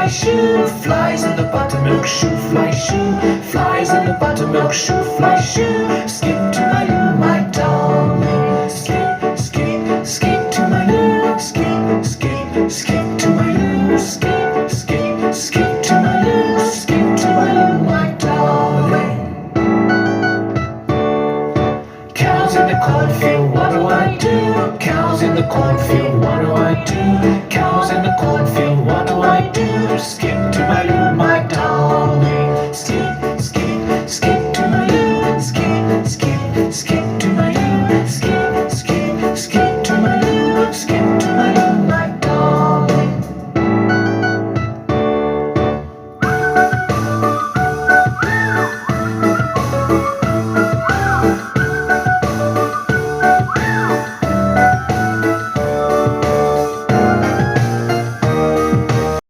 shoe, flies in the buttermilk shoe, fly shoe, flies in the buttermilk shoe, fly shoe. Skip to my loo, my darling. Skip, skip, skip to my loo. Skip, skip, skip to my loo. Skip, skip, skip to my loo. Skip to my loo, my darling. Cows in the cornfield, what do I do? Cows in the cornfield, what do I do? Cows in the cornfield.